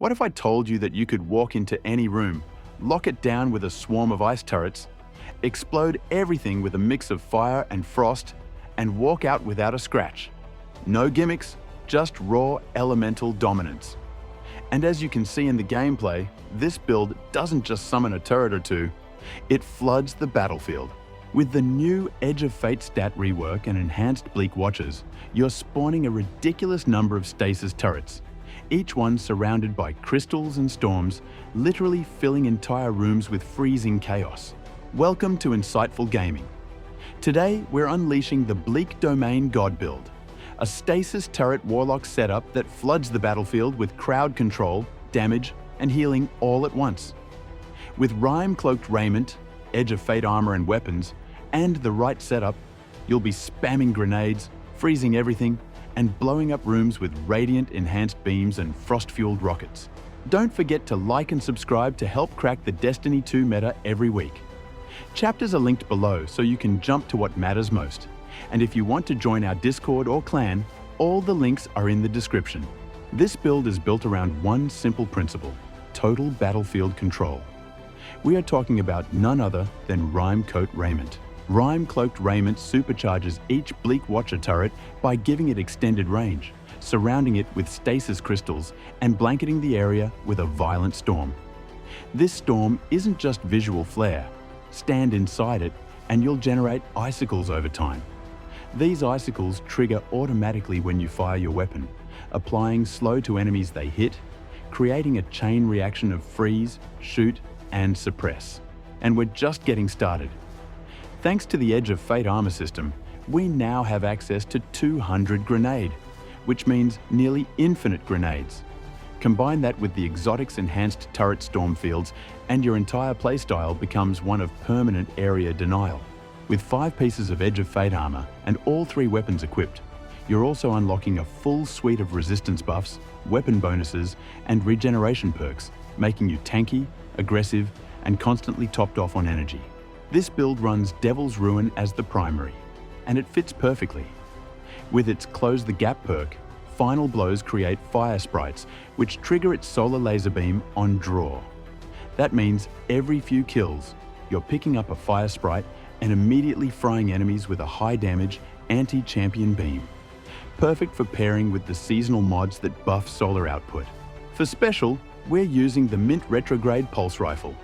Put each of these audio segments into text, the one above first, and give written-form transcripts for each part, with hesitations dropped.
What if I told you that you could walk into any room, lock it down with a swarm of ice turrets, explode everything with a mix of fire and frost, and walk out without a scratch? No gimmicks, just raw elemental dominance. And as you can see in the gameplay, this build doesn't just summon a turret or two, it floods the battlefield. With the new Edge of Fate stat rework and enhanced Bleak Watchers, you're spawning a ridiculous number of Stasis turrets, each one surrounded by crystals and storms, literally filling entire rooms with freezing chaos. Welcome to Insightful Gaming. Today, we're unleashing the Bleak Domain God Build, a Stasis turret Warlock setup that floods the battlefield with crowd control, damage, and healing all at once. With Rime-cloaked Raiment, Edge of Fate armor and weapons, and the right setup, you'll be spamming grenades, freezing everything, and blowing up rooms with radiant enhanced beams and frost-fueled rockets. Don't forget to like and subscribe to help crack the Destiny 2 meta every week. Chapters are linked below so you can jump to what matters most. And if you want to join our Discord or clan, all the links are in the description. This build is built around one simple principle: total battlefield control. We are talking about none other than Rime-cloaked Raiment. Rime-cloaked Raiment supercharges each Bleak Watcher turret by giving it extended range, surrounding it with stasis crystals and blanketing the area with a violent storm. This storm isn't just visual flair. Stand inside it and you'll generate icicles over time. These icicles trigger automatically when you fire your weapon, applying slow to enemies they hit, creating a chain reaction of freeze, shoot, and suppress. And we're just getting started. Thanks to the Edge of Fate armor system, we now have access to 200 grenade, which means nearly infinite grenades. Combine that with the exotics enhanced turret storm fields, and your entire playstyle becomes one of permanent area denial. With 5 pieces of Edge of Fate armor and all 3 weapons equipped, you're also unlocking a full suite of resistance buffs, weapon bonuses, and regeneration perks, making you tanky, aggressive, and constantly topped off on energy. This build runs Devil's Ruin as the primary, and it fits perfectly. With its Close the Gap perk, final blows create fire sprites, which trigger its solar laser beam on draw. That means every few kills, you're picking up a fire sprite and immediately frying enemies with a high damage anti-champion beam. Perfect for pairing with the seasonal mods that buff solar output. For special, we're using the Mint Retrograde Pulse Rifle.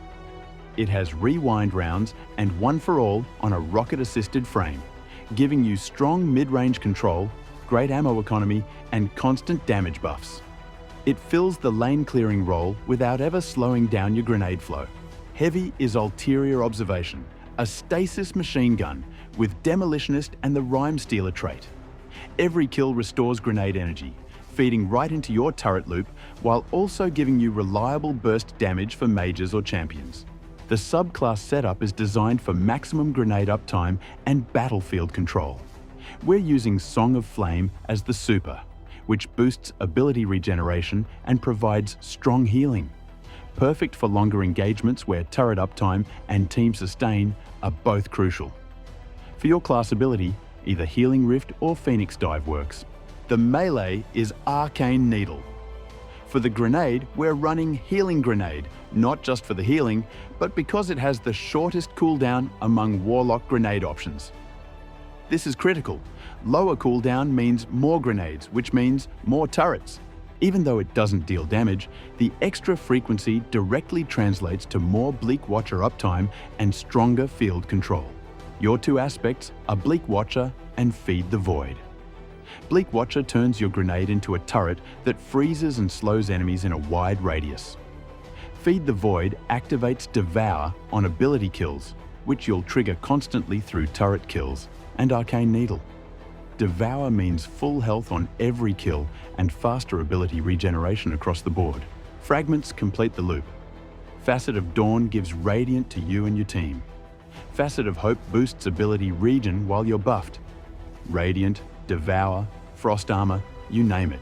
It has rewind rounds and one for all on a rocket-assisted frame, giving you strong mid-range control, great ammo economy, and constant damage buffs. It fills the lane-clearing role without ever slowing down your grenade flow. Heavy is Ulterior Observation, a stasis machine gun with Demolitionist and the Rime Stealer trait. Every kill restores grenade energy, feeding right into your turret loop while also giving you reliable burst damage for mages or champions. The subclass setup is designed for maximum grenade uptime and battlefield control. We're using Song of Flame as the super, which boosts ability regeneration and provides strong healing. Perfect for longer engagements where turret uptime and team sustain are both crucial. For your class ability, either Healing Rift or Phoenix Dive works. The melee is Arcane Needle. For the grenade, we're running Healing Grenade, not just for the healing, but because it has the shortest cooldown among Warlock grenade options. This is critical. Lower cooldown means more grenades, which means more turrets. Even though it doesn't deal damage, the extra frequency directly translates to more Bleak Watcher uptime and stronger field control. Your 2 aspects are Bleak Watcher and Feed the Void. Bleak Watcher turns your grenade into a turret that freezes and slows enemies in a wide radius. Feed the Void activates Devour on ability kills, which you'll trigger constantly through turret kills, and Arcane Needle. Devour means full health on every kill and faster ability regeneration across the board. Fragments complete the loop. Facet of Dawn gives Radiant to you and your team. Facet of Hope boosts ability regen while you're buffed. Radiant, Devour, Frost Armor, you name it.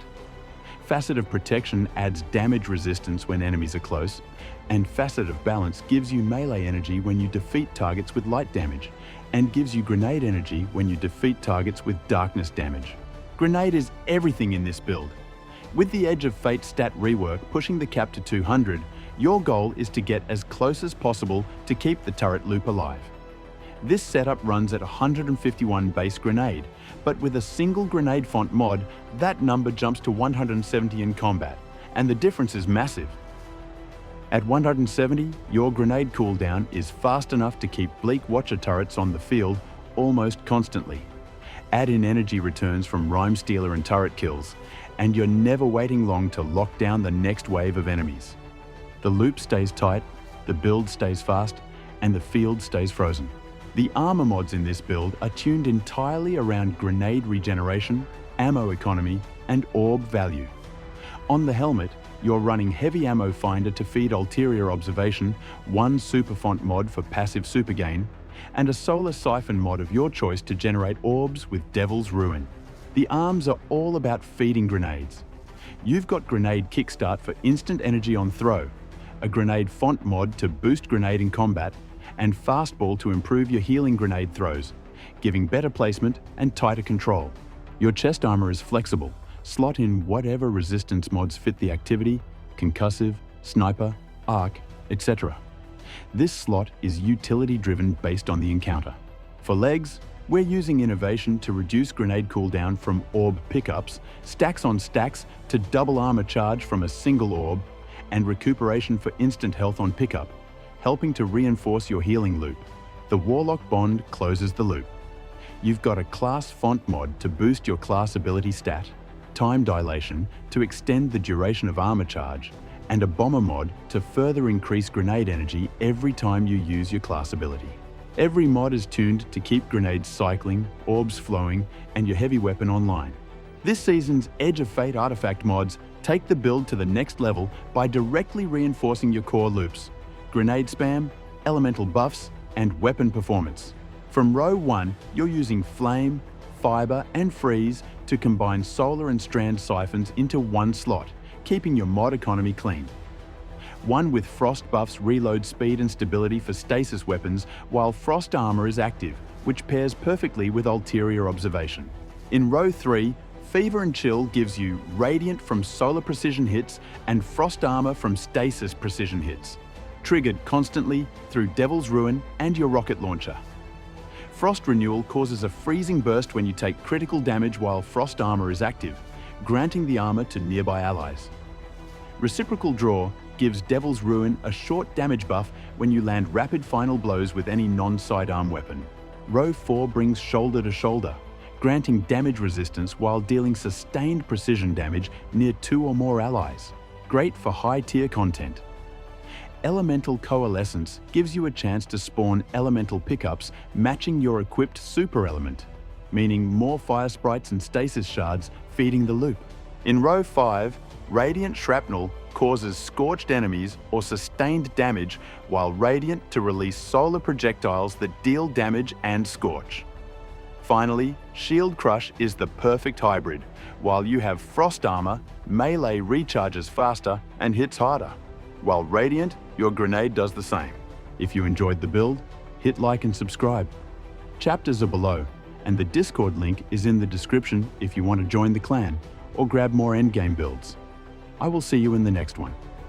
Facet of Protection adds damage resistance when enemies are close, and Facet of Balance gives you melee energy when you defeat targets with light damage, and gives you grenade energy when you defeat targets with darkness damage. Grenade is everything in this build. With the Edge of Fate stat rework pushing the cap to 200, your goal is to get as close as possible to keep the turret loop alive. This setup runs at 151 base grenade, but with a single grenade font mod, that number jumps to 170 in combat, and the difference is massive. At 170, your grenade cooldown is fast enough to keep Bleak Watcher turrets on the field almost constantly. Add in energy returns from Rime Stealer and turret kills, and you're never waiting long to lock down the next wave of enemies. The loop stays tight, the build stays fast, and the field stays frozen. The armor mods in this build are tuned entirely around grenade regeneration, ammo economy, and orb value. On the helmet, you're running Heavy Ammo Finder to feed ulterior observation, one super font mod for passive super gain, and a solar siphon mod of your choice to generate orbs with Devil's Ruin. The arms are all about feeding grenades. You've got Grenade Kickstart for instant energy on throw, a grenade font mod to boost grenade in combat, and Fastball to improve your healing grenade throws, giving better placement and tighter control. Your chest armor is flexible. Slot in whatever resistance mods fit the activity, concussive, sniper, arc, etc. This slot is utility-driven based on the encounter. For legs, we're using innovation to reduce grenade cooldown from orb pickups, stacks on stacks to double armor charge from a single orb, and recuperation for instant health on pickup, helping to reinforce your healing loop. The Warlock bond closes the loop. You've got a class font mod to boost your class ability stat, time dilation to extend the duration of armor charge, and a bomber mod to further increase grenade energy every time you use your class ability. Every mod is tuned to keep grenades cycling, orbs flowing, and your heavy weapon online. This season's Edge of Fate artifact mods take the build to the next level by directly reinforcing your core loops, grenade spam, elemental buffs, and weapon performance. From row 1, you're using Flame, Fiber, and Freeze to combine solar and strand siphons into one slot, keeping your mod economy clean. One with Frost buffs reload speed and stability for stasis weapons, while Frost armor is active, which pairs perfectly with ulterior observation. In row 3, Fever and Chill gives you Radiant from solar precision hits and Frost armor from stasis precision hits, triggered constantly through Devil's Ruin and your rocket launcher. Frost Renewal causes a freezing burst when you take critical damage while Frost armor is active, granting the armor to nearby allies. Reciprocal Draw gives Devil's Ruin a short damage buff when you land rapid final blows with any non-sidearm weapon. Row 4 brings Shoulder to Shoulder, granting damage resistance while dealing sustained precision damage near 2 or more allies. Great for high-tier content. Elemental Coalescence gives you a chance to spawn elemental pickups matching your equipped super element, meaning more fire sprites and stasis shards feeding the loop. In row 5, Radiant Shrapnel causes scorched enemies or sustained damage, while Radiant to release solar projectiles that deal damage and scorch. Finally, Shield Crush is the perfect hybrid. While you have Frost armor, melee recharges faster and hits harder. While Radiant, your grenade does the same. If you enjoyed the build, hit like and subscribe. Chapters are below, and the Discord link is in the description if you want to join the clan or grab more endgame builds. I will see you in the next one.